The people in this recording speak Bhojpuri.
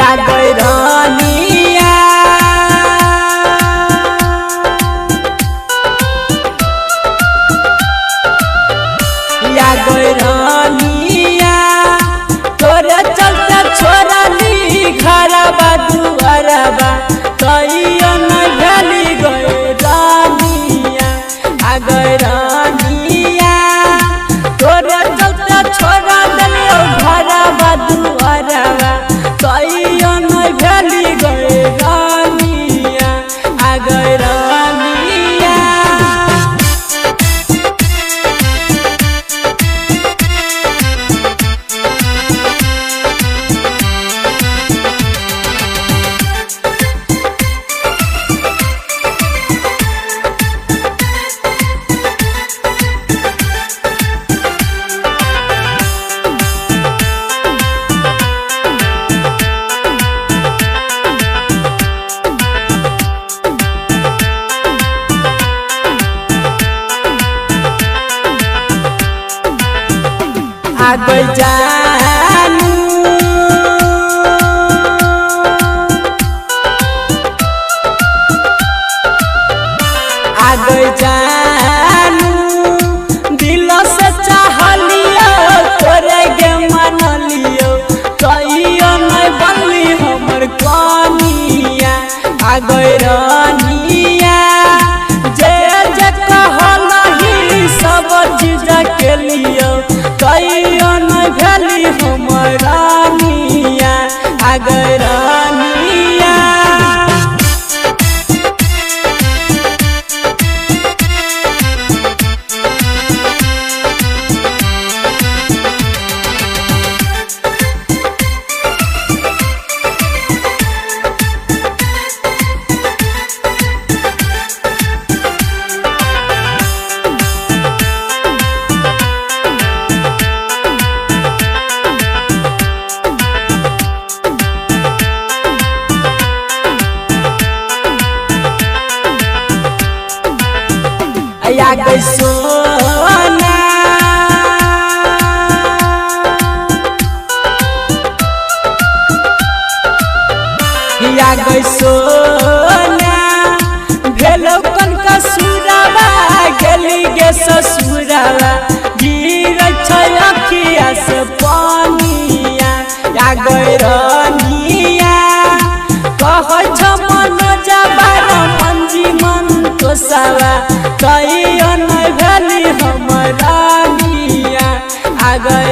या गई रानिया या गई रानिया तोरे चलते छोड़ली घरबा दुआरबा कहियो नहीं भेली गई रानिया आ गई रानिया तोरे चलते छोड़ दिलियो घरबा दुआरबा कहियो नहीं भेली गई रानिया आ गई रानिया आ गई जानू आ गई जानू दिल से चाहलियो तोरे के मन लियो कहियो नहीं बनली हमर कनिया आ गई रानिया जे जे कहलही सब चीज के लियो कहियो नहीं भेली हमर रानिया आ गई रानिया या गई सोना या गई सोना भेलो कन का सुरावा गेली गे ससुरावा गिर छै अखिया से पानिया या गई रानिया कहै छ मन जबार मंजी मन तो सावा कहियो नहीं भेली हमर रानिया आ गई